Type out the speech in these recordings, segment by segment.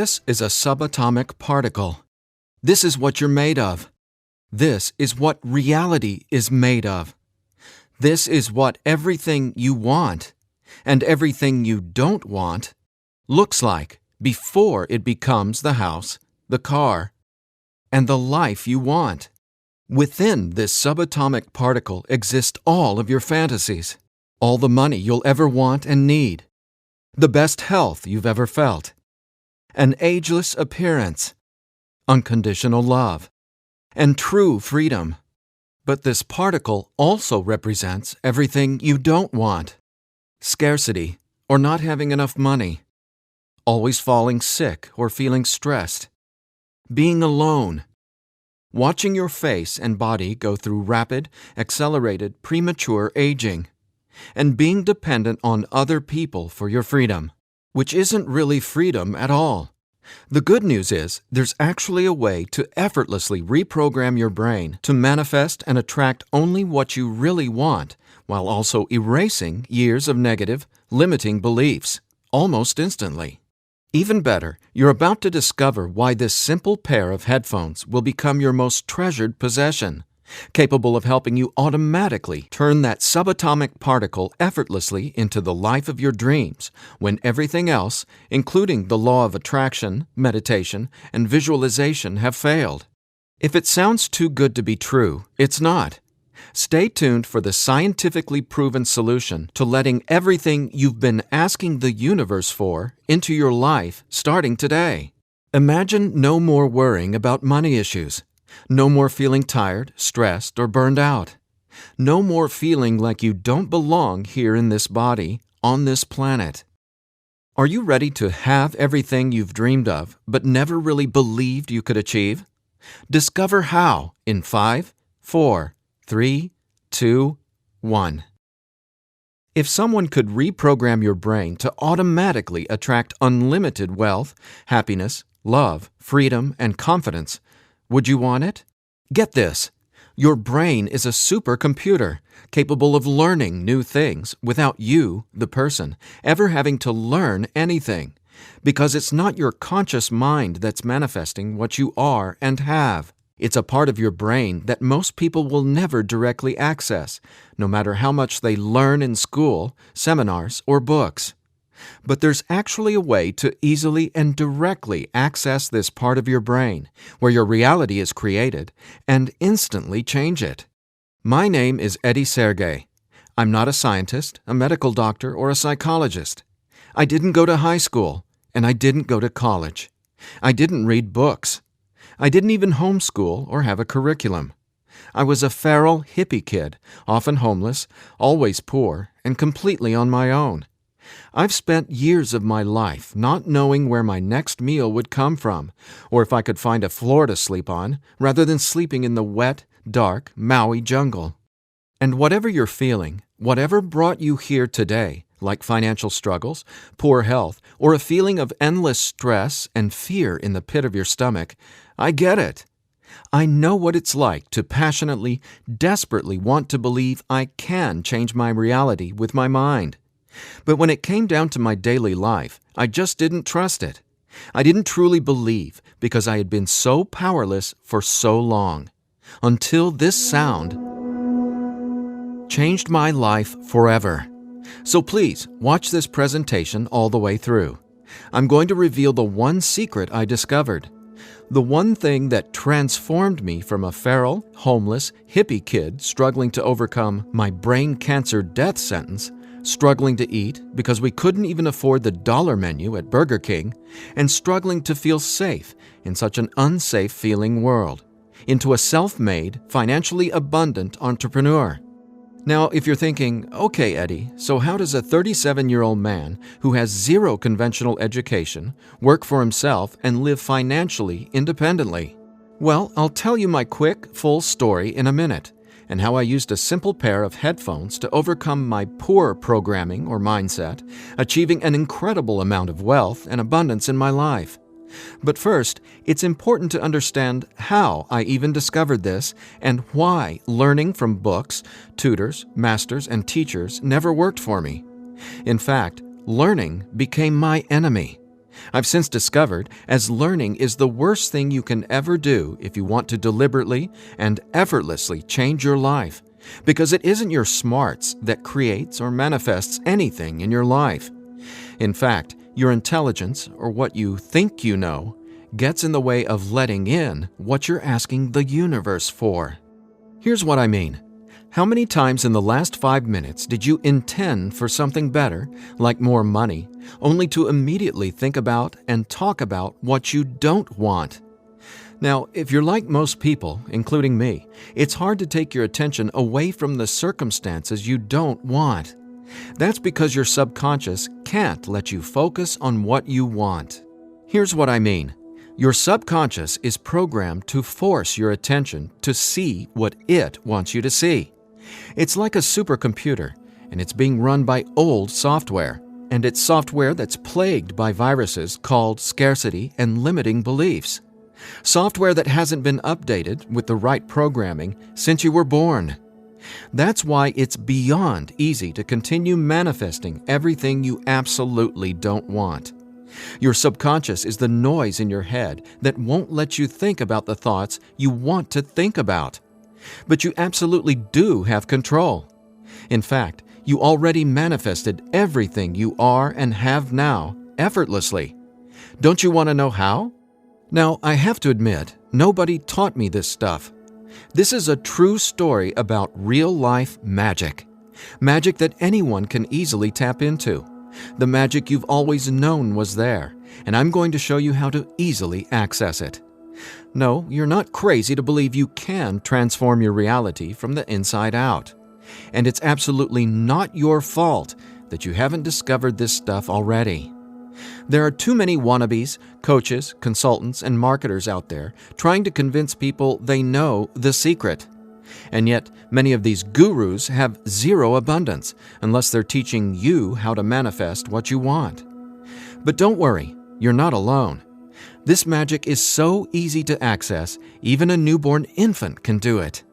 This is a subatomic particle. This is what you're made of. This is what reality is made of. This is what everything you want and everything you don't want looks like before it becomes the house, the car, and the life you want. Within this subatomic particle exist all of your fantasies, all the money you'll ever want and need, the best health you've ever felt, an ageless appearance, unconditional love, and true freedom. But this particle also represents everything you don't want: scarcity or not having enough money, always falling sick or feeling stressed, being alone, watching your face and body go through rapid, accelerated, premature aging, and being dependent on other people for your freedom, which isn't really freedom at all. The good news is there's actually a way to effortlessly reprogram your brain to manifest and attract only what you really want, while also erasing years of negative, limiting beliefs, almost instantly. Even better, you're about to discover why this simple pair of headphones will become your most treasured possession, capable of helping you automatically turn that subatomic particle effortlessly into the life of your dreams when everything else, including the law of attraction, meditation, and visualization, have failed. If it sounds too good to be true, it's not. Stay tuned for the scientifically proven solution to letting everything you've been asking the universe for into your life starting today. Imagine no more worrying about money issues. No more feeling tired, stressed, or burned out. No more feeling like you don't belong here in this body, on this planet. Are you ready to have everything you've dreamed of but never really believed you could achieve? Discover how in 5, 4, 3, 2, 1. If someone could reprogram your brain to automatically attract unlimited wealth, happiness, love, freedom, and confidence, would you want it? Get this. Your brain is a supercomputer capable of learning new things without you, the person, ever having to learn anything, because it's not your conscious mind that's manifesting what you are and have. It's a part of your brain that most people will never directly access, no matter how much they learn in school, seminars, or books. But there's actually a way to easily and directly access this part of your brain, where your reality is created, and instantly change it. My name is Eddie Sergey. I'm not a scientist, a medical doctor, or a psychologist. I didn't go to high school, and I didn't go to college. I didn't read books. I didn't even homeschool or have a curriculum. I was a feral hippie kid, often homeless, always poor, and completely on my own. I've spent years of my life not knowing where my next meal would come from, or if I could find a floor to sleep on, rather than sleeping in the wet, dark Maui jungle. And whatever you're feeling, whatever brought you here today, like financial struggles, poor health, or a feeling of endless stress and fear in the pit of your stomach, I get it. I know what it's like to passionately, desperately want to believe I can change my reality with my mind. But when it came down to my daily life, I just didn't trust it. I didn't truly believe because I had been so powerless for so long. Until this sound changed my life forever. So please, watch this presentation all the way through. I'm going to reveal the one secret I discovered. The one thing that transformed me from a feral, homeless, hippie kid struggling to overcome my brain cancer death sentence, struggling to eat because we couldn't even afford the dollar menu at Burger King, and struggling to feel safe in such an unsafe-feeling world, into a self-made, financially abundant entrepreneur. Now, if you're thinking, okay, Eddie, so how does a 37-year-old man who has zero conventional education work for himself and live financially independently? Well, I'll tell you my quick, full story in a minute, and how I used a simple pair of headphones to overcome my poor programming or mindset, achieving an incredible amount of wealth and abundance in my life. But first, it's important to understand how I even discovered this and why learning from books, tutors, masters, and teachers never worked for me. In fact, learning became my enemy. I've since discovered as learning is the worst thing you can ever do if you want to deliberately and effortlessly change your life, because it isn't your smarts that creates or manifests anything in your life. In fact, your intelligence, or what you think you know, gets in the way of letting in what you're asking the universe for. Here's what I mean. How many times in the last 5 minutes did you intend for something better, like more money, only to immediately think about and talk about what you don't want? Now, if you're like most people, including me, it's hard to take your attention away from the circumstances you don't want. That's because your subconscious can't let you focus on what you want. Here's what I mean. Your subconscious is programmed to force your attention to see what it wants you to see. It's like a supercomputer, and it's being run by old software, and it's software that's plagued by viruses called scarcity and limiting beliefs. Software that hasn't been updated with the right programming since you were born. That's why it's beyond easy to continue manifesting everything you absolutely don't want. Your subconscious is the noise in your head that won't let you think about the thoughts you want to think about. But you absolutely do have control. In fact, you already manifested everything you are and have now effortlessly. Don't you want to know how? Now, I have to admit, nobody taught me this stuff. This is a true story about real-life magic. Magic that anyone can easily tap into. The magic you've always known was there, and I'm going to show you how to easily access it. No, you're not crazy to believe you can transform your reality from the inside out. And it's absolutely not your fault that you haven't discovered this stuff already. There are too many wannabes, coaches, consultants, and marketers out there trying to convince people they know the secret. And yet, many of these gurus have zero abundance unless they're teaching you how to manifest what you want. But don't worry, you're not alone. This magic is so easy to access, even a newborn infant can do it.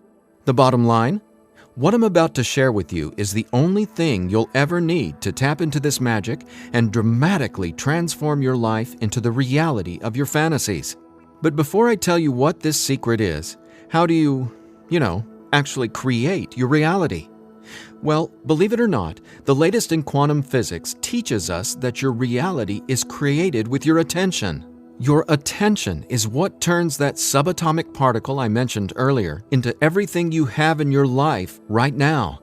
The bottom line? What I'm about to share with you is the only thing you'll ever need to tap into this magic and dramatically transform your life into the reality of your fantasies. But before I tell you what this secret is, how do you actually create your reality? Well, believe it or not, the latest in quantum physics teaches us that your reality is created with your attention. Your attention is what turns that subatomic particle I mentioned earlier into everything you have in your life right now.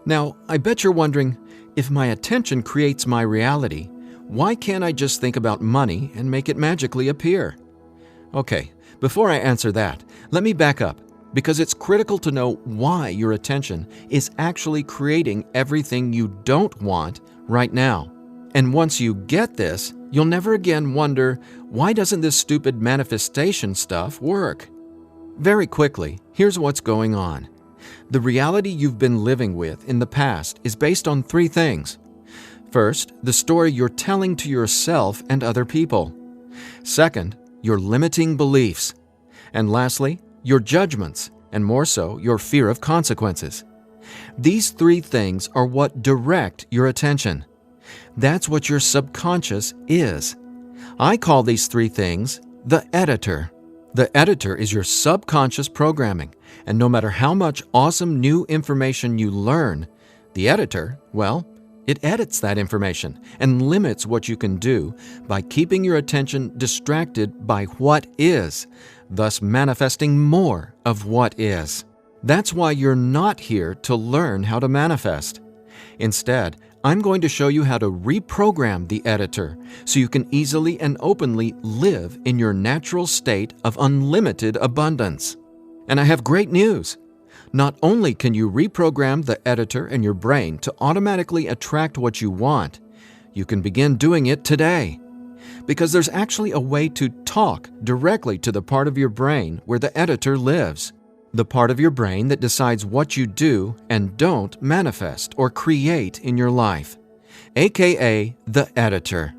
Now, I bet you're wondering, if my attention creates my reality, why can't I just think about money and make it magically appear? Okay, before I answer that, let me back up, because it's critical to know why your attention is actually creating everything you don't want right now. And once you get this, you'll never again wonder, why doesn't this stupid manifestation stuff work? Very quickly, here's what's going on. The reality you've been living with in the past is based on 3 things. First, the story you're telling to yourself and other people. Second, your limiting beliefs. And lastly, your judgments, and more so, your fear of consequences. These 3 things are what direct your attention. That's what your subconscious is. I call these 3 things the editor. The editor is your subconscious programming, and no matter how much awesome new information you learn, the editor, well, it edits that information and limits what you can do by keeping your attention distracted by what is, thus manifesting more of what is. That's why you're not here to learn how to manifest. Instead, I'm going to show you how to reprogram the editor so you can easily and openly live in your natural state of unlimited abundance. And I have great news. Not only can you reprogram the editor in your brain to automatically attract what you want, you can begin doing it today. Because there's actually a way to talk directly to the part of your brain where the editor lives. The part of your brain that decides what you do and don't manifest or create in your life, aka the editor.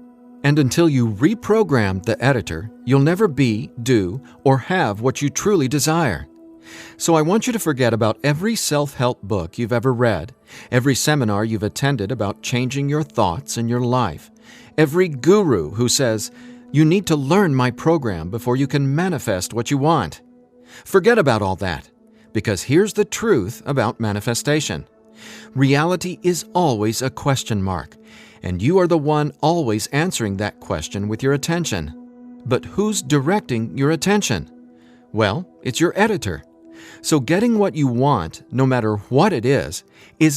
And until you reprogram the editor, you'll never be, do, or have what you truly desire. So I want you to forget about every self-help book you've ever read, every seminar you've attended about changing your thoughts and your life, Every guru who says, "You need to learn my program before you can manifest what you want." Forget about all that, because here's the truth about manifestation. Reality is always a question mark, and you are the one always answering that question with your attention. But who's directing your attention? Well, it's your editor. So getting what you want, no matter what it is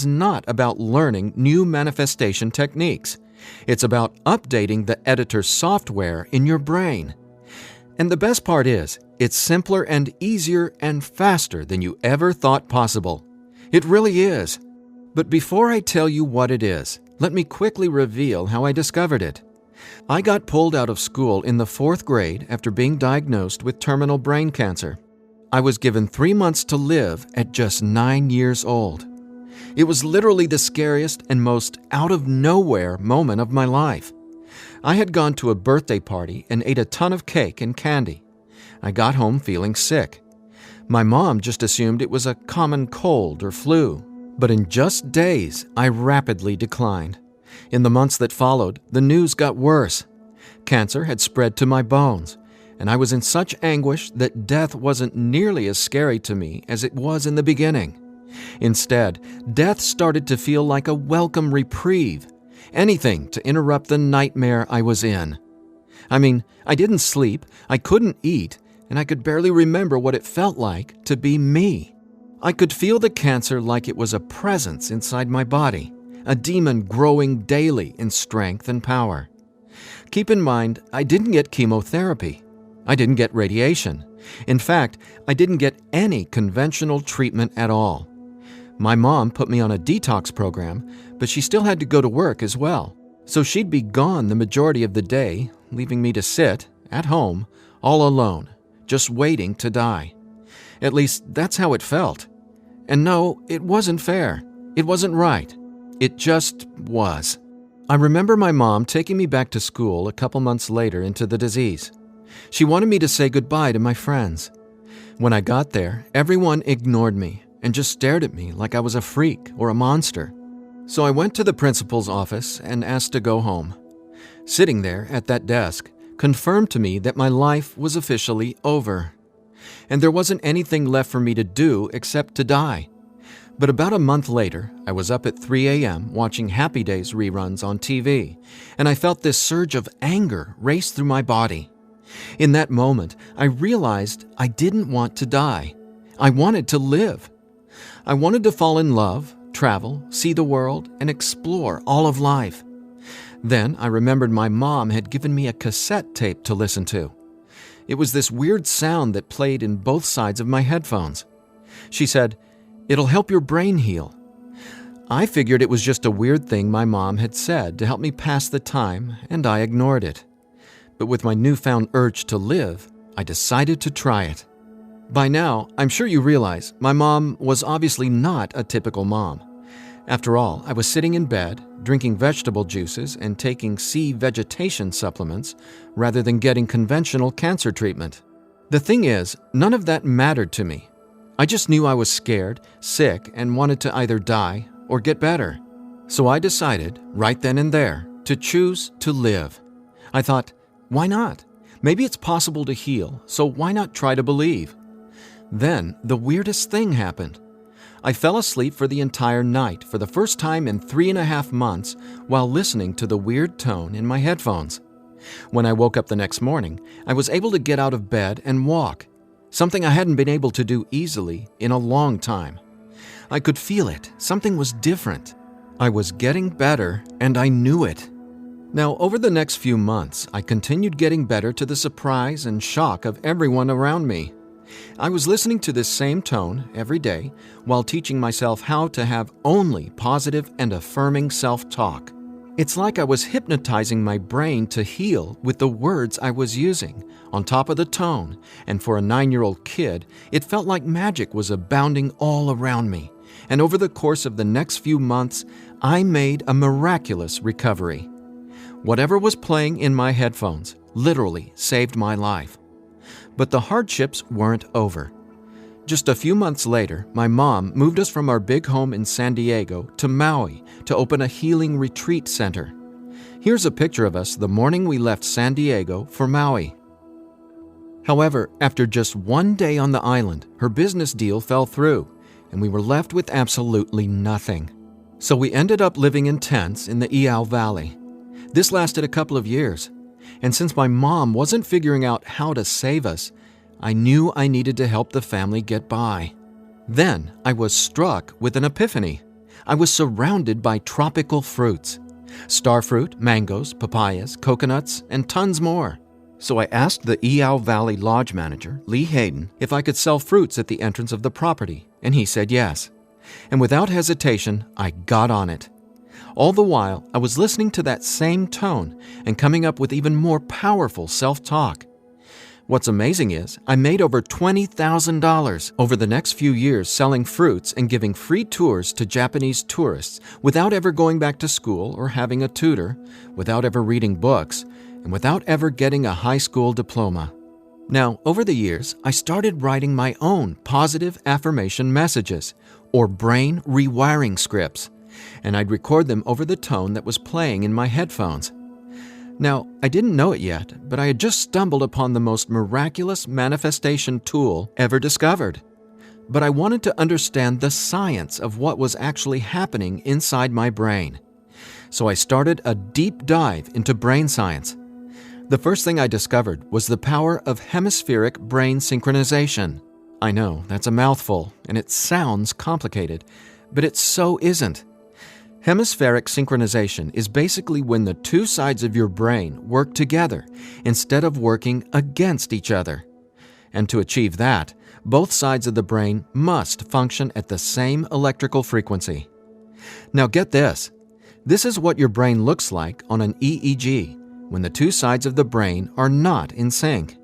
not about learning new manifestation techniques. It's about updating the editor's software in your brain. And the best part is, it's simpler and easier and faster than you ever thought possible. It really is. But before I tell you what it is, let me quickly reveal how I discovered it. I got pulled out of school in the 4th grade after being diagnosed with terminal brain cancer. I was given 3 months to live at just 9 years old. It was literally the scariest and most out-of-nowhere moment of my life. I had gone to a birthday party and ate a ton of cake and candy. I got home feeling sick. My mom just assumed it was a common cold or flu. But in just days, I rapidly declined. In the months that followed, the news got worse. Cancer had spread to my bones, and I was in such anguish that death wasn't nearly as scary to me as it was in the beginning. Instead, death started to feel like a welcome reprieve, anything to interrupt the nightmare I was in. I mean, I didn't sleep, I couldn't eat, and I could barely remember what it felt like to be me. I could feel the cancer like it was a presence inside my body, a demon growing daily in strength and power. Keep in mind, I didn't get chemotherapy. I didn't get radiation. In fact, I didn't get any conventional treatment at all. My mom put me on a detox program, but she still had to go to work as well. So she'd be gone the majority of the day, leaving me to sit, at home, all alone, just waiting to die. At least, that's how it felt. And no, it wasn't fair. It wasn't right. It just was. I remember my mom taking me back to school a couple months later into the disease. She wanted me to say goodbye to my friends. When I got there, everyone ignored me and just stared at me like I was a freak or a monster. So I went to the principal's office and asked to go home. Sitting there at that desk confirmed to me that my life was officially over. And there wasn't anything left for me to do except to die. But about a month later, I was up at 3 a.m. watching Happy Days reruns on TV, and I felt this surge of anger race through my body. In that moment, I realized I didn't want to die. I wanted to live. I wanted to fall in love, travel, see the world, and explore all of life. Then I remembered my mom had given me a cassette tape to listen to. It was this weird sound that played in both sides of my headphones. She said, "It'll help your brain heal." I figured it was just a weird thing my mom had said to help me pass the time, and I ignored it. But with my newfound urge to live, I decided to try it. By now, I'm sure you realize my mom was obviously not a typical mom. After all, I was sitting in bed, drinking vegetable juices and taking sea vegetation supplements rather than getting conventional cancer treatment. The thing is, none of that mattered to me. I just knew I was scared, sick, and wanted to either die or get better. So I decided, right then and there, to choose to live. I thought, why not? Maybe it's possible to heal, so why not try to believe? Then, the weirdest thing happened. I fell asleep for the entire night for the first time in 3.5 months while listening to the weird tone in my headphones. When I woke up the next morning, I was able to get out of bed and walk, something I hadn't been able to do easily in a long time. I could feel it. Something was different. I was getting better, and I knew it. Now, over the next few months, I continued getting better to the surprise and shock of everyone around me. I was listening to this same tone every day while teaching myself how to have only positive and affirming self-talk. It's like I was hypnotizing my brain to heal with the words I was using, on top of the tone, and for a 9-year-old kid, it felt like magic was abounding all around me. And over the course of the next few months, I made a miraculous recovery. Whatever was playing in my headphones literally saved my life. But the hardships weren't over. Just a few months later, my mom moved us from our big home in San Diego to Maui to open a healing retreat center. Here's a picture of us the morning we left San Diego for Maui. However, after just one day on the island, her business deal fell through, and we were left with absolutely nothing. So we ended up living in tents in the Iao Valley. This lasted a couple of years, and since my mom wasn't figuring out how to save us, I knew I needed to help the family get by. Then I was struck with an epiphany. I was surrounded by tropical fruits: starfruit, mangoes, papayas, coconuts, and tons more. So I asked the Iao Valley Lodge manager, Lee Hayden, if I could sell fruits at the entrance of the property, and he said yes. And without hesitation, I got on it. All the while, I was listening to that same tone and coming up with even more powerful self-talk. What's amazing is I made over $20,000 over the next few years selling fruits and giving free tours to Japanese tourists without ever going back to school or having a tutor, without ever reading books, and without ever getting a high school diploma. Now, over the years, I started writing my own positive affirmation messages, or brain rewiring scripts, and I'd record them over the tone that was playing in my headphones. Now, I didn't know it yet, but I had just stumbled upon the most miraculous manifestation tool ever discovered. But I wanted to understand the science of what was actually happening inside my brain. So I started a deep dive into brain science. The first thing I discovered was the power of hemispheric brain synchronization. I know, that's a mouthful, and it sounds complicated, but it so isn't. Hemispheric synchronization is basically when the two sides of your brain work together instead of working against each other. And to achieve that, both sides of the brain must function at the same electrical frequency. Now get this. This is what your brain looks like on an EEG when the two sides of the brain are not in sync.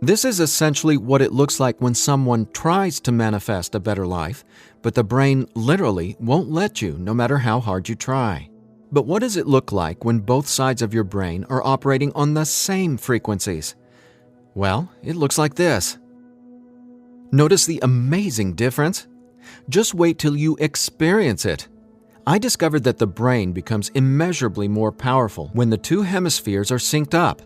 This is essentially what it looks like when someone tries to manifest a better life, but the brain literally won't let you no matter how hard you try. But what does it look like when both sides of your brain are operating on the same frequencies? Well, it looks like this. Notice the amazing difference? Just wait till you experience it. I discovered that the brain becomes immeasurably more powerful when the two hemispheres are synced up.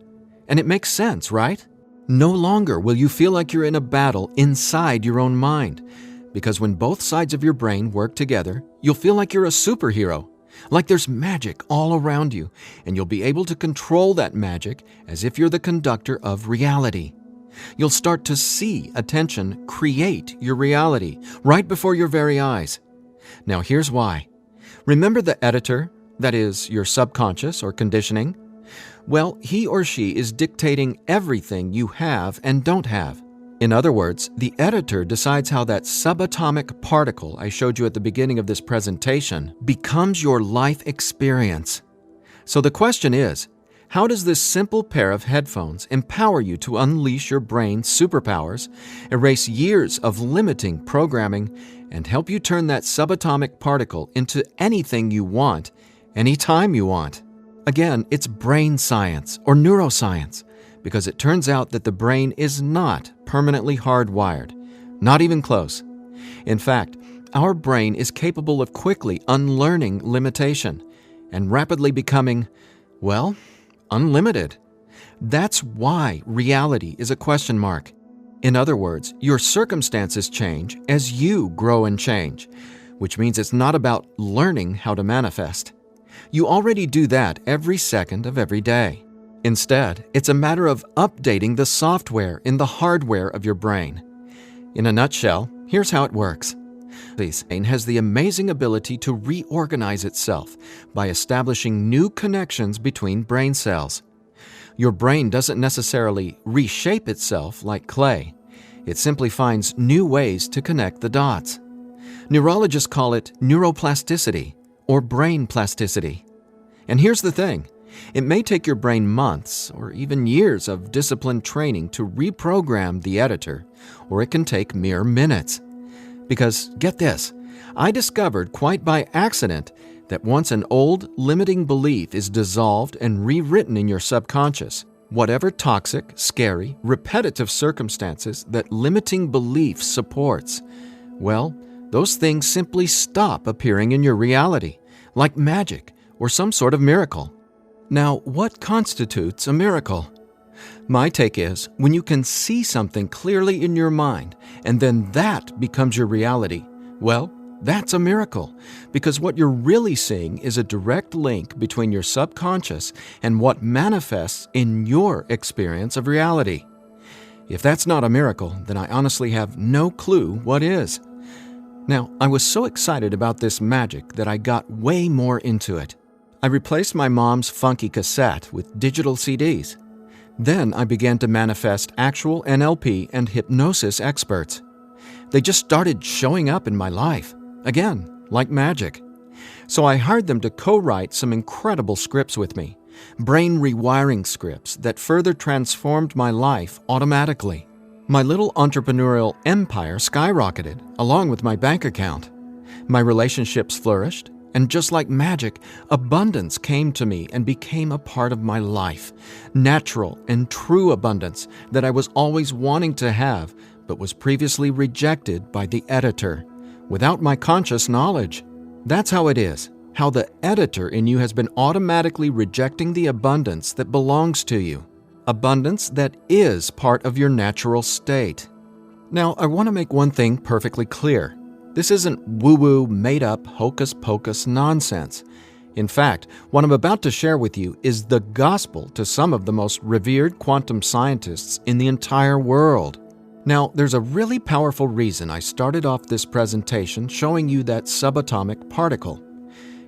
And it makes sense, right? No longer will you feel like you're in a battle inside your own mind, because when both sides of your brain work together, you'll feel like you're a superhero, like there's magic all around you, and you'll be able to control that magic as if you're the conductor of reality. You'll start to see attention create your reality right before your very eyes. Now here's why. Remember the editor, that is, your subconscious or conditioning? Well, he or she is dictating everything you have and don't have. In other words, the editor decides how that subatomic particle I showed you at the beginning of this presentation becomes your life experience. So the question is, how does this simple pair of headphones empower you to unleash your brain's superpowers, erase years of limiting programming, and help you turn that subatomic particle into anything you want, anytime you want? Again, it's brain science or neuroscience, because it turns out that the brain is not permanently hardwired, not even close. In fact, our brain is capable of quickly unlearning limitation and rapidly becoming, well, unlimited. That's why reality is a question mark. In other words, your circumstances change as you grow and change, which means it's not about learning how to manifest. You already do that every second of every day. Instead, it's a matter of updating the software in the hardware of your brain. In a nutshell, here's how it works. The brain has the amazing ability to reorganize itself by establishing new connections between brain cells. Your brain doesn't necessarily reshape itself like clay. It simply finds new ways to connect the dots. Neurologists call it neuroplasticity or brain plasticity. And here's the thing. It may take your brain months or even years of disciplined training to reprogram the editor, or it can take mere minutes. Because, get this, I discovered quite by accident that once an old, limiting belief is dissolved and rewritten in your subconscious, whatever toxic, scary, repetitive circumstances that limiting belief supports, well, those things simply stop appearing in your reality, like magic or some sort of miracle. Now, what constitutes a miracle? My take is when you can see something clearly in your mind and then that becomes your reality, well, that's a miracle, because what you're really seeing is a direct link between your subconscious and what manifests in your experience of reality. If that's not a miracle, then I honestly have no clue what is. Now, I was so excited about this magic that I got way more into it. I replaced my mom's funky cassette with digital CDs. Then I began to manifest actual NLP and hypnosis experts. They just started showing up in my life. Again, like magic. So I hired them to co-write some incredible scripts with me, brain rewiring scripts that further transformed my life automatically. My little entrepreneurial empire skyrocketed, along with my bank account. My relationships flourished, and just like magic, abundance came to me and became a part of my life. Natural and true abundance that I was always wanting to have, but was previously rejected by the editor, without my conscious knowledge. That's how it is, how the editor in you has been automatically rejecting the abundance that belongs to you, abundance that is part of your natural state. Now, I want to make one thing perfectly clear. This isn't woo-woo, made-up, hocus-pocus nonsense. In fact, what I'm about to share with you is the gospel to some of the most revered quantum scientists in the entire world. Now, there's a really powerful reason I started off this presentation showing you that subatomic particle.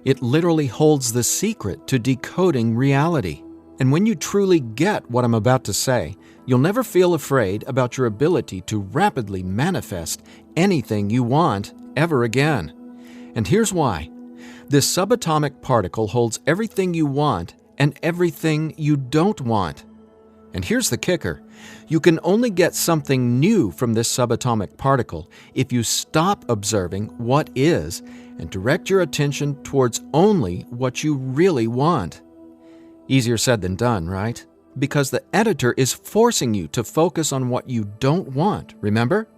It literally holds the secret to decoding reality. And when you truly get what I'm about to say, you'll never feel afraid about your ability to rapidly manifest anything you want ever again. And here's why. This subatomic particle holds everything you want and everything you don't want. And here's the kicker. You can only get something new from this subatomic particle if you stop observing what is and direct your attention towards only what you really want. Easier said than done, right? Because the editor is forcing you to focus on what you don't want, remember?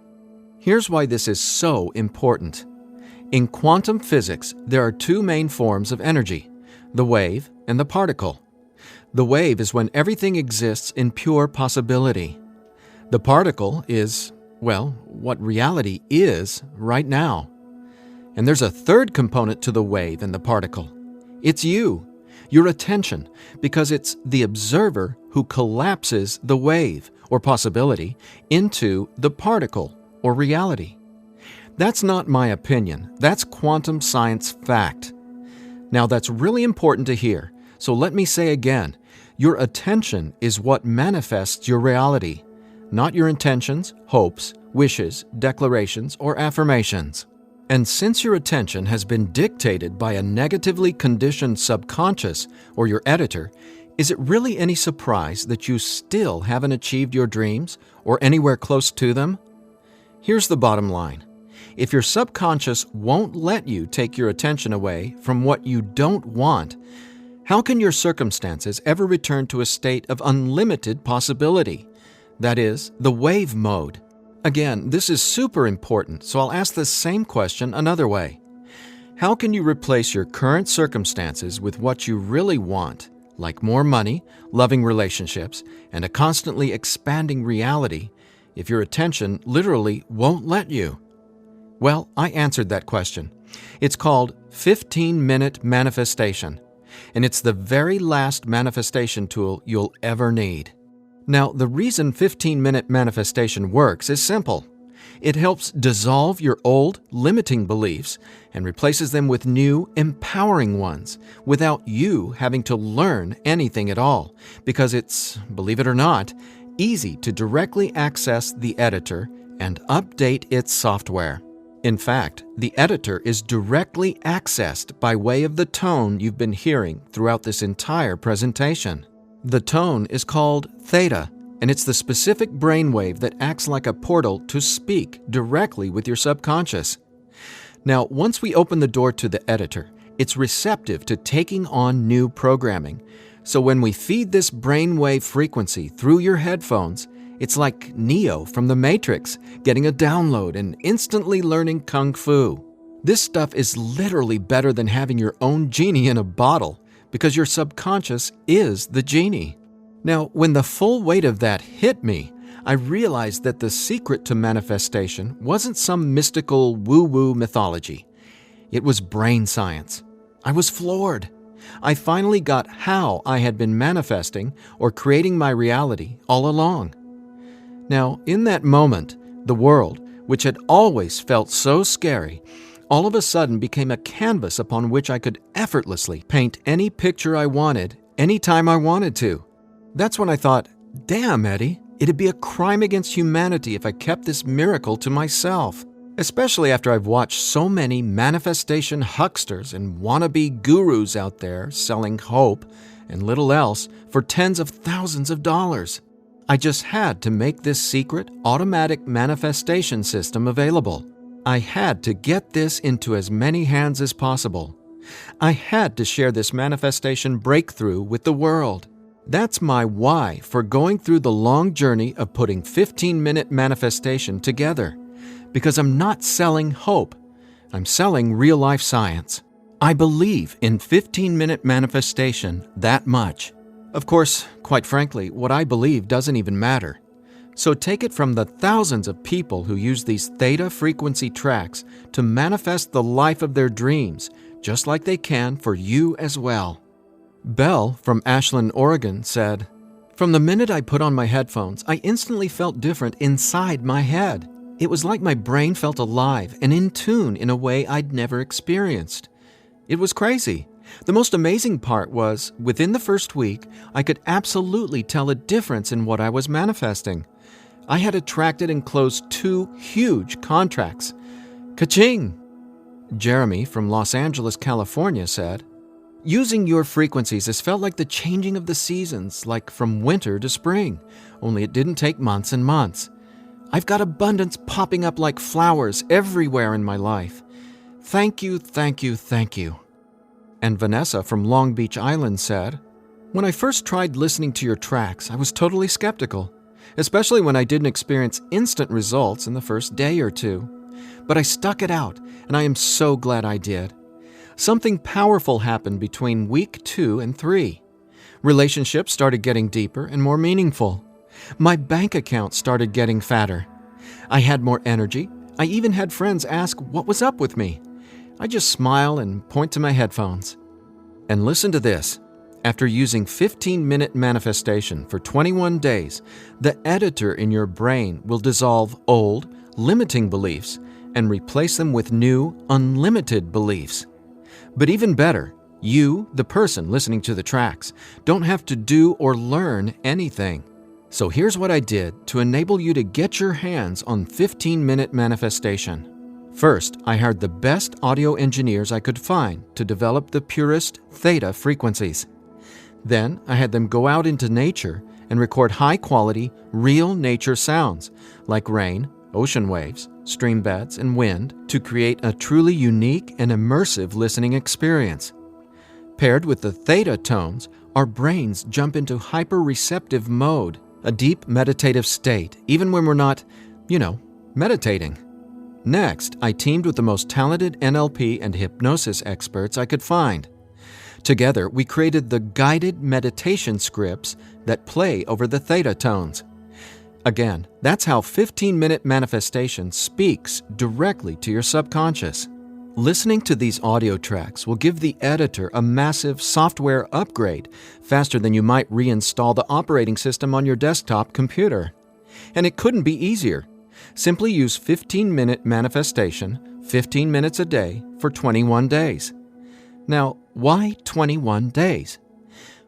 Here's why this is so important. In quantum physics, there are two main forms of energy, the wave and the particle. The wave is when everything exists in pure possibility. The particle is, well, what reality is right now. And there's a third component to the wave and the particle. It's you, your attention, because it's the observer who collapses the wave, or possibility, into the particle, or reality. That's not my opinion. That's quantum science fact. Now, that's really important to hear. So let me say again, your attention is what manifests your reality, not your intentions, hopes, wishes, declarations, or affirmations. And since your attention has been dictated by a negatively conditioned subconscious or your editor, is it really any surprise that you still haven't achieved your dreams or anywhere close to them? Here's the bottom line. If your subconscious won't let you take your attention away from what you don't want, how can your circumstances ever return to a state of unlimited possibility? That is, the wave mode. Again, this is super important, so I'll ask the same question another way. How can you replace your current circumstances with what you really want, like more money, loving relationships, and a constantly expanding reality, if your attention literally won't let you? Well, I answered that question. It's called 15-minute manifestation, and it's the very last manifestation tool you'll ever need. Now, the reason 15-minute manifestation works is simple. It helps dissolve your old, limiting beliefs and replaces them with new, empowering ones without you having to learn anything at all, because it's, believe it or not, easy to directly access the editor and update its software. In fact, the editor is directly accessed by way of the tone you've been hearing throughout this entire presentation. The tone is called theta, and it's the specific brainwave that acts like a portal to speak directly with your subconscious. Now, once we open the door to the editor, it's receptive to taking on new programming. So when we feed this brainwave frequency through your headphones, it's like Neo from the Matrix getting a download and instantly learning Kung Fu. This stuff is literally better than having your own genie in a bottle, because your subconscious is the genie. Now, when the full weight of that hit me, I realized that the secret to manifestation wasn't some mystical woo-woo mythology. It was brain science. I was floored. I finally got how I had been manifesting or creating my reality all along. Now, in that moment, the world, which had always felt so scary, all of a sudden became a canvas upon which I could effortlessly paint any picture I wanted, anytime I wanted to. That's when I thought, damn, Eddie, it'd be a crime against humanity if I kept this miracle to myself. Especially after I've watched so many manifestation hucksters and wannabe gurus out there selling hope and little else for tens of thousands of dollars. I just had to make this secret, automatic manifestation system available. I had to get this into as many hands as possible. I had to share this manifestation breakthrough with the world. That's my why for going through the long journey of putting 15-minute manifestation together. Because I'm not selling hope. I'm selling real-life science. I believe in 15-minute manifestation that much. Of course, quite frankly, what I believe doesn't even matter. So take it from the thousands of people who use these theta frequency tracks to manifest the life of their dreams, just like they can for you as well. Belle from Ashland, Oregon said, "From the minute I put on my headphones, I instantly felt different inside my head. It was like my brain felt alive and in tune in a way I'd never experienced. It was crazy. The most amazing part was, within the first week, I could absolutely tell a difference in what I was manifesting. I had attracted and closed 2 huge contracts. Ka-ching!" Jeremy from Los Angeles, California said, "Using your frequencies has felt like the changing of the seasons, like from winter to spring, only it didn't take months and months. I've got abundance popping up like flowers everywhere in my life. Thank you, thank you, thank you." And Vanessa from Long Beach Island said, "When I first tried listening to your tracks, I was totally skeptical, especially when I didn't experience instant results in the first day or two. But I stuck it out, and I am so glad I did. Something powerful happened between week 2 and 3. Relationships started getting deeper and more meaningful. My bank account started getting fatter. I had more energy. I even had friends ask what was up with me. I just smile and point to my headphones. And listen to this. After using 15-minute manifestation for 21 days, the editor in your brain will dissolve old, limiting beliefs and replace them with new, unlimited beliefs. But even better, you, the person listening to the tracks, don't have to do or learn anything. So here's what I did to enable you to get your hands on 15-minute manifestation. First, I hired the best audio engineers I could find to develop the purest theta frequencies. Then, I had them go out into nature and record high-quality, real nature sounds like rain, ocean waves, stream beds, and wind to create a truly unique and immersive listening experience. Paired with the theta tones, our brains jump into hyper-receptive mode, a deep meditative state, even when we're not, meditating. Next, I teamed with the most talented NLP and hypnosis experts I could find. Together, we created the guided meditation scripts that play over the theta tones. Again, that's how 15-minute manifestation speaks directly to your subconscious. Listening to these audio tracks will give the editor a massive software upgrade faster than you might reinstall the operating system on your desktop computer. And it couldn't be easier. Simply use 15-minute manifestation, 15 minutes a day, for 21 days. Now, why 21 days?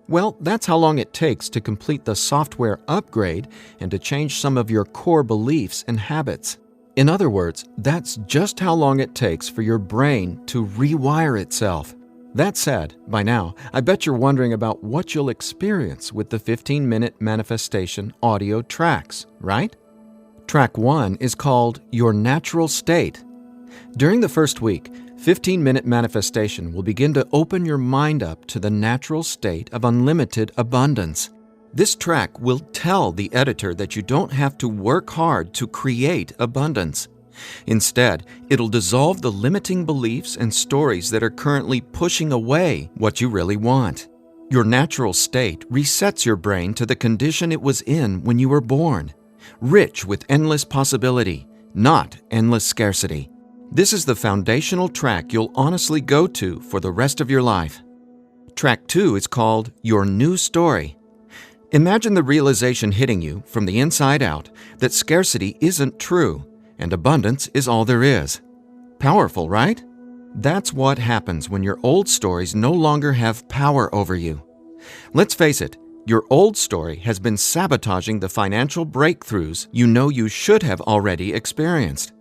Well, that's how long it takes to complete the software upgrade and to change some of your core beliefs and habits. In other words, that's just how long it takes for your brain to rewire itself. That said, by now, I bet you're wondering about what you'll experience with the 15-minute manifestation audio tracks, right? Track 1 is called Your Natural State. During the first week, 15-minute manifestation will begin to open your mind up to the natural state of unlimited abundance. This track will tell the editor that you don't have to work hard to create abundance. Instead, it'll dissolve the limiting beliefs and stories that are currently pushing away what you really want. Your natural state resets your brain to the condition it was in when you were born, rich with endless possibility, not endless scarcity. This is the foundational track you'll honestly go to for the rest of your life. Track 2 is called Your New Story. Imagine the realization hitting you from the inside out that scarcity isn't true and abundance is all there is. Powerful, right? That's what happens when your old stories no longer have power over you. Let's face it, your old story has been sabotaging the financial breakthroughs you know you should have already experienced.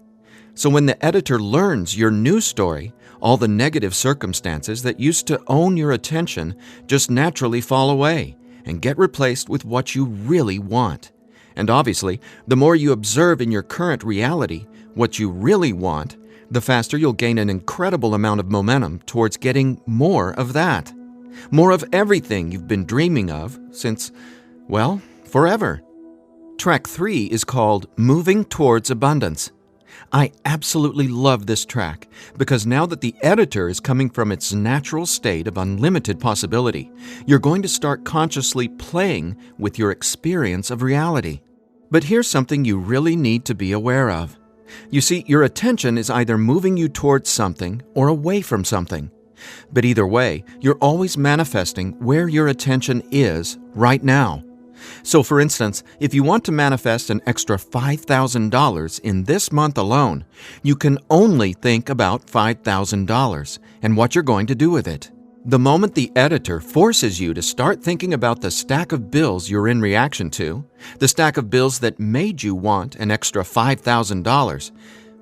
So when the editor learns your new story, all the negative circumstances that used to own your attention just naturally fall away and get replaced with what you really want. And obviously, the more you observe in your current reality what you really want, the faster you'll gain an incredible amount of momentum towards getting more of that. More of everything you've been dreaming of since, well, forever. Track 3 is called Moving Towards Abundance. I absolutely love this track because now that the editor is coming from its natural state of unlimited possibility, you're going to start consciously playing with your experience of reality. But here's something you really need to be aware of. You see, your attention is either moving you towards something or away from something. But either way, you're always manifesting where your attention is right now. So for instance, if you want to manifest an extra $5,000 in this month alone, you can only think about $5,000 and what you're going to do with it. The moment the editor forces you to start thinking about the stack of bills you're in reaction to, the stack of bills that made you want an extra $5,000,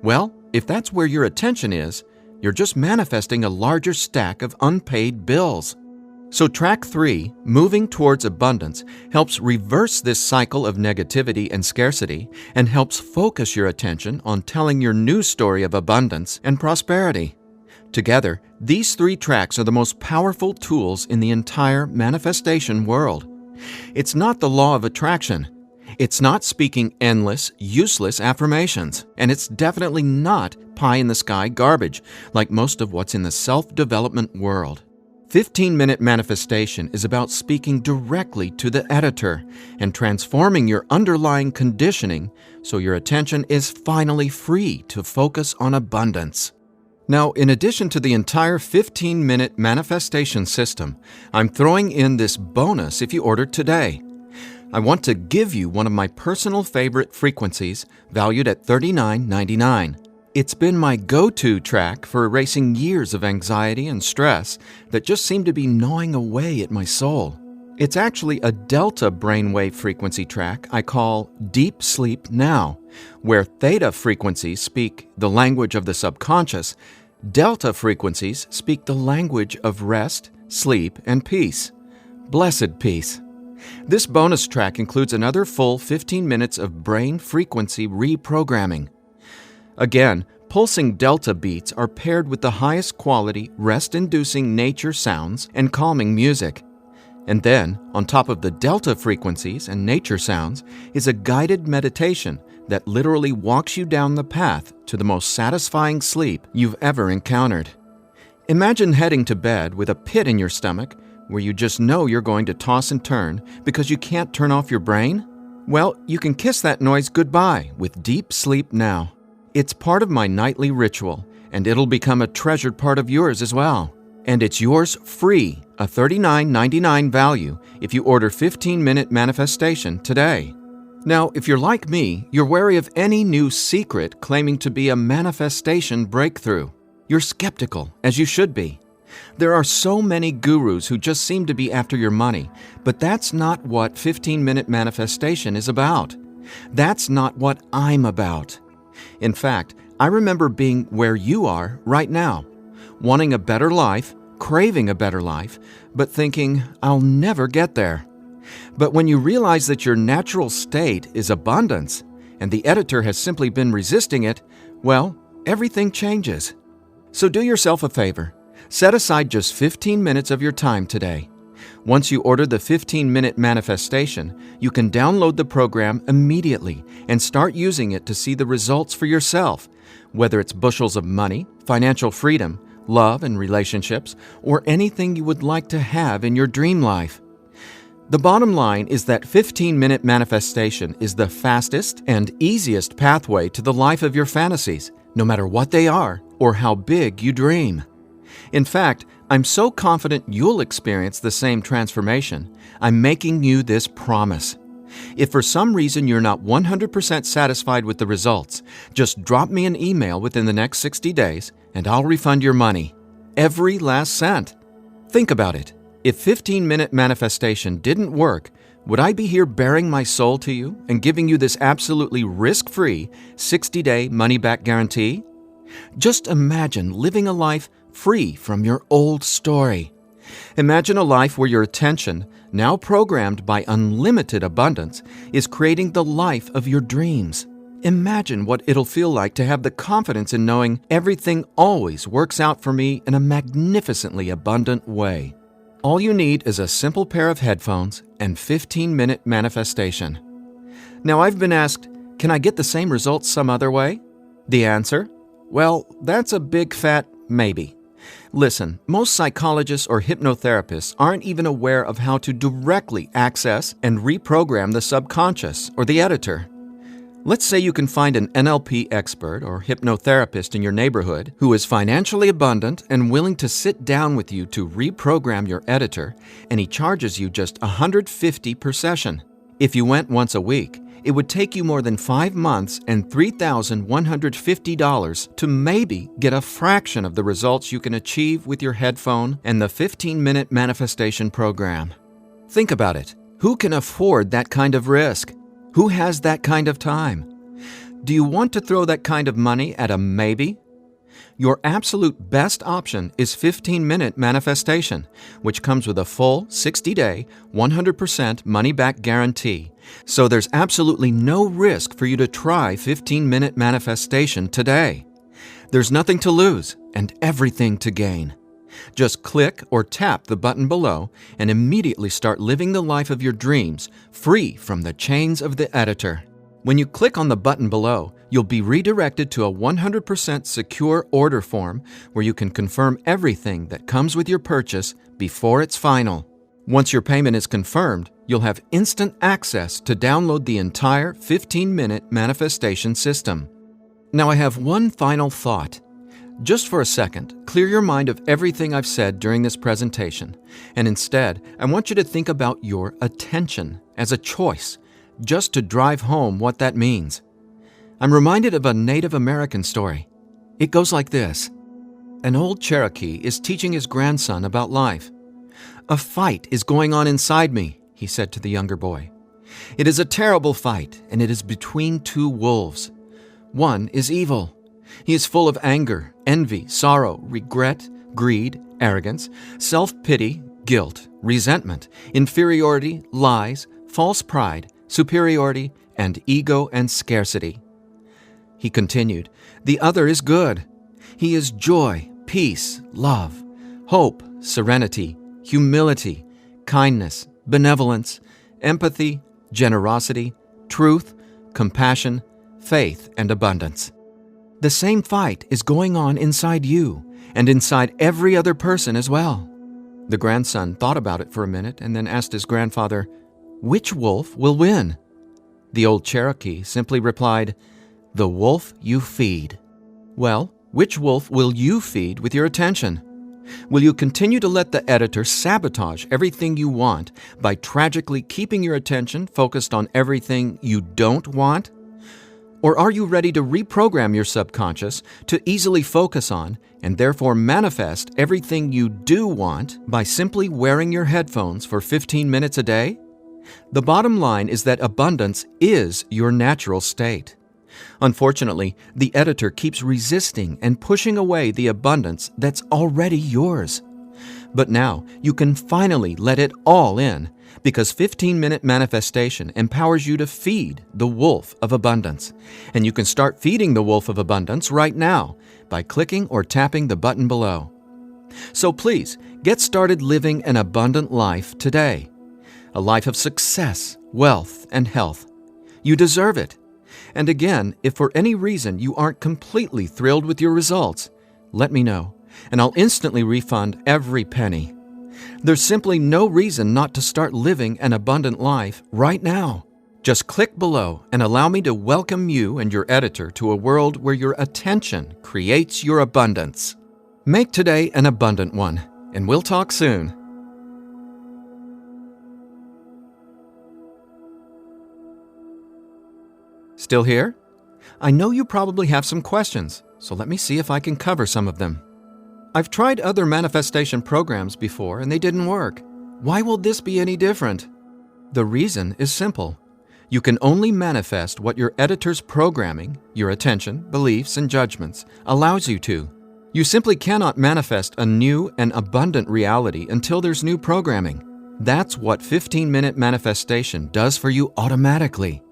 well, if that's where your attention is, you're just manifesting a larger stack of unpaid bills. So track 3, Moving Towards Abundance, helps reverse this cycle of negativity and scarcity and helps focus your attention on telling your new story of abundance and prosperity. Together, these 3 tracks are the most powerful tools in the entire manifestation world. It's not the law of attraction. It's not speaking endless, useless affirmations. And it's definitely not pie-in-the-sky garbage like most of what's in the self-development world. 15-minute manifestation is about speaking directly to the editor and transforming your underlying conditioning so your attention is finally free to focus on abundance. Now, in addition to the entire 15-minute manifestation system, I'm throwing in this bonus if you order today. I want to give you one of my personal favorite frequencies valued at $39.99. It's been my go-to track for erasing years of anxiety and stress that just seem to be gnawing away at my soul. It's actually a delta brainwave frequency track I call Deep Sleep Now, where theta frequencies speak the language of the subconscious, delta frequencies speak the language of rest, sleep, and peace. Blessed peace. This bonus track includes another full 15 minutes of brain frequency reprogramming. Again, pulsing delta beats are paired with the highest quality, rest-inducing nature sounds and calming music. And then, on top of the delta frequencies and nature sounds, is a guided meditation that literally walks you down the path to the most satisfying sleep you've ever encountered. Imagine heading to bed with a pit in your stomach where you just know you're going to toss and turn because you can't turn off your brain? Well, you can kiss that noise goodbye with Deep Sleep Now. It's part of my nightly ritual, and it'll become a treasured part of yours as well. And it's yours free, a $39.99 value, if you order 15-minute manifestation today. Now, if you're like me, you're wary of any new secret claiming to be a manifestation breakthrough. You're skeptical, as you should be. There are so many gurus who just seem to be after your money, but that's not what 15-minute manifestation is about. That's not what I'm about. In fact, I remember being where you are right now, wanting a better life, craving a better life, but thinking, I'll never get there. But when you realize that your natural state is abundance, and the editor has simply been resisting it, well, everything changes. So do yourself a favor. Set aside just 15 minutes of your time today. Once you order the 15-minute manifestation, you can download the program immediately and start using it to see the results for yourself, whether it's bushels of money, financial freedom, love and relationships, or anything you would like to have in your dream life. The bottom line is that 15-minute manifestation is the fastest and easiest pathway to the life of your fantasies, no matter what they are or how big you dream. In fact, I'm so confident you'll experience the same transformation, I'm making you this promise. If for some reason you're not 100% satisfied with the results, just drop me an email within the next 60 days and I'll refund your money. Every last cent. Think about it. If 15-minute manifestation didn't work, would I be here bearing my soul to you and giving you this absolutely risk-free 60-day money-back guarantee? Just imagine living a life free from your old story. Imagine a life where your attention, now programmed by unlimited abundance, is creating the life of your dreams. Imagine what it'll feel like to have the confidence in knowing everything always works out for me in a magnificently abundant way. All you need is a simple pair of headphones and 15-minute manifestation. Now, I've been asked, can I get the same results some other way? The answer? Well, that's a big fat maybe. Listen, most psychologists or hypnotherapists aren't even aware of how to directly access and reprogram the subconscious or the editor. Let's say you can find an NLP expert or hypnotherapist in your neighborhood who is financially abundant and willing to sit down with you to reprogram your editor, and he charges you just $150 per session. If you went once a week, it would take you more than 5 months and $3,150 to maybe get a fraction of the results you can achieve with your headphone and the 15-minute manifestation program. Think about it. Who can afford that kind of risk? Who has that kind of time? Do you want to throw that kind of money at a maybe? Your absolute best option is 15-minute manifestation, which comes with a full 60-day, 100% money-back guarantee. So there's absolutely no risk for you to try 15-minute manifestation today. There's nothing to lose and everything to gain. Just click or tap the button below and immediately start living the life of your dreams, free from the chains of the editor. When you click on the button below, you'll be redirected to a 100% secure order form where you can confirm everything that comes with your purchase before it's final. Once your payment is confirmed, you'll have instant access to download the entire 15-minute manifestation system. Now I have one final thought. Just for a second, clear your mind of everything I've said during this presentation, and instead, I want you to think about your attention as a choice, just to drive home what that means. I'm reminded of a Native American story. It goes like this. An old Cherokee is teaching his grandson about life. "A fight is going on inside me," he said to the younger boy. "It is a terrible fight, and it is between two wolves. One is evil. He is full of anger, envy, sorrow, regret, greed, arrogance, self-pity, guilt, resentment, inferiority, lies, false pride, superiority, and ego and scarcity." He continued, "The other is good. He is joy, peace, love, hope, serenity, humility, kindness, benevolence, empathy, generosity, truth, compassion, faith, and abundance. The same fight is going on inside you and inside every other person as well." The grandson thought about it for a minute and then asked his grandfather, "Which wolf will win?" The old Cherokee simply replied, "The wolf you feed." Well, which wolf will you feed with your attention? Will you continue to let the editor sabotage everything you want by tragically keeping your attention focused on everything you don't want? Or are you ready to reprogram your subconscious to easily focus on and therefore manifest everything you do want by simply wearing your headphones for 15 minutes a day? The bottom line is that abundance is your natural state. Unfortunately, the editor keeps resisting and pushing away the abundance that's already yours. But now you can finally let it all in, because 15-minute manifestation empowers you to feed the wolf of abundance. And you can start feeding the wolf of abundance right now by clicking or tapping the button below. So please, get started living an abundant life today. A life of success, wealth, and health. You deserve it. And again, if for any reason you aren't completely thrilled with your results, let me know, and I'll instantly refund every penny. There's simply no reason not to start living an abundant life right now. Just click below and allow me to welcome you and your editor to a world where your attention creates your abundance. Make today an abundant one, and we'll talk soon. Still here? I know you probably have some questions, so let me see if I can cover some of them. I've tried other manifestation programs before and they didn't work. Why will this be any different? The reason is simple. You can only manifest what your editor's programming, your attention, beliefs, and judgments allows you to. You simply cannot manifest a new and abundant reality until there's new programming. That's what 15-minute manifestation does for you automatically.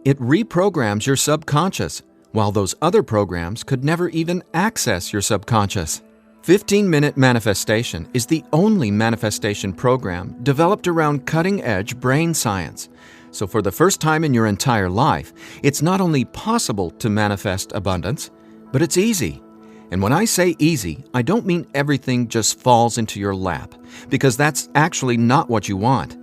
It reprograms your subconscious, while those other programs could never even access your subconscious. 15-minute manifestation is the only manifestation program developed around cutting-edge brain science. So for the first time in your entire life, it's not only possible to manifest abundance, but it's easy. And when I say easy, I don't mean everything just falls into your lap, because that's actually not what you want.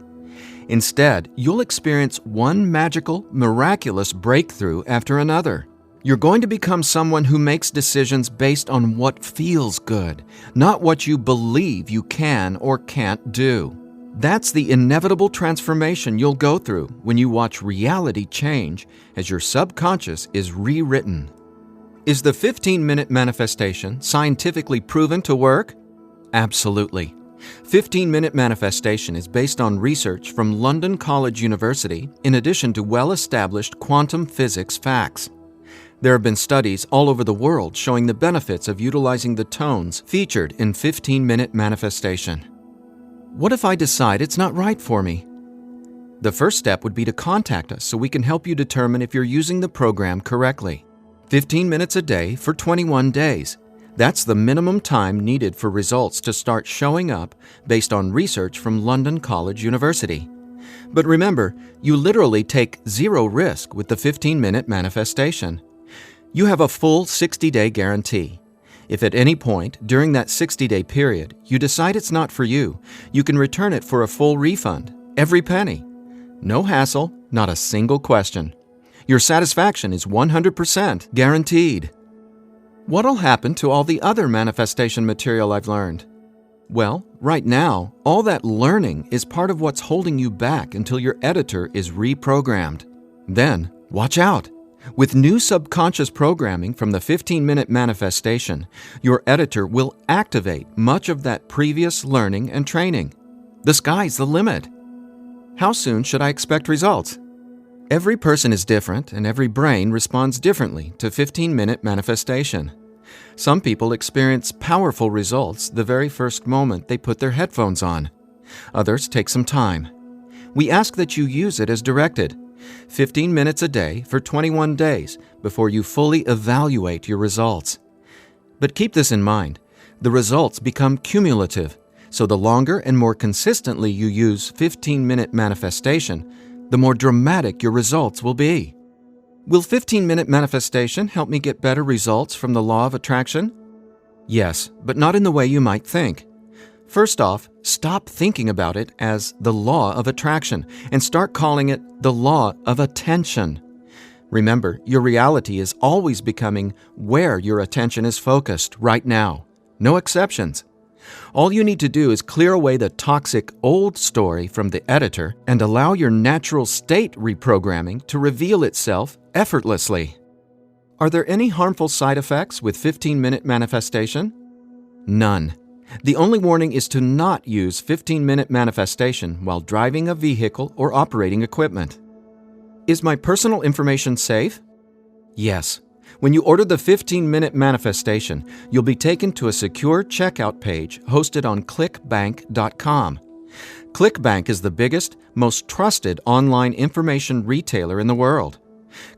Instead, you'll experience one magical, miraculous breakthrough after another. You're going to become someone who makes decisions based on what feels good, not what you believe you can or can't do. That's the inevitable transformation you'll go through when you watch reality change as your subconscious is rewritten. Is the 15-minute manifestation scientifically proven to work? Absolutely. 15-minute manifestation is based on research from London College University in addition to well-established quantum physics facts. There have been studies all over the world showing the benefits of utilizing the tones featured in 15-minute manifestation. What if I decide it's not right for me? The first step would be to contact us so we can help you determine if you're using the program correctly. 15 minutes a day for 21 days. That's the minimum time needed for results to start showing up based on research from London College University. But remember, you literally take zero risk with the 15-minute manifestation. You have a full 60-day guarantee. If at any point during that 60-day period you decide it's not for you, you can return it for a full refund, every penny. No hassle, not a single question. Your satisfaction is 100% guaranteed. What'll happen to all the other manifestation material I've learned? Well, right now, all that learning is part of what's holding you back until your editor is reprogrammed. Then, watch out! With new subconscious programming from the 15-minute manifestation, your editor will activate much of that previous learning and training. The sky's the limit. How soon should I expect results? Every person is different and every brain responds differently to 15-minute manifestation. Some people experience powerful results the very first moment they put their headphones on. Others take some time. We ask that you use it as directed. 15 minutes a day for 21 days before you fully evaluate your results. But keep this in mind, the results become cumulative, so the longer and more consistently you use 15-minute manifestation, the more dramatic your results will be. Will 15-minute manifestation help me get better results from the law of attraction? Yes, but not in the way you might think. First off, stop thinking about it as the law of attraction and start calling it the law of attention. Remember, your reality is always becoming where your attention is focused right now. No exceptions. All you need to do is clear away the toxic old story from the editor and allow your natural state reprogramming to reveal itself effortlessly. Are there any harmful side effects with 15-minute manifestation? None. The only warning is to not use 15-minute manifestation while driving a vehicle or operating equipment. Is my personal information safe? Yes. When you order the 15-minute manifestation, you'll be taken to a secure checkout page hosted on clickbank.com. ClickBank is the biggest, most trusted online information retailer in the world.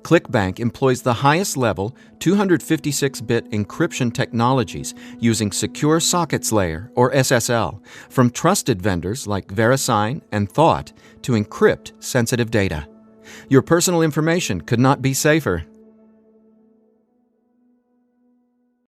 ClickBank employs the highest level 256-bit encryption technologies using Secure Sockets Layer, or SSL, from trusted vendors like VeriSign and Thought to encrypt sensitive data. Your personal information could not be safer.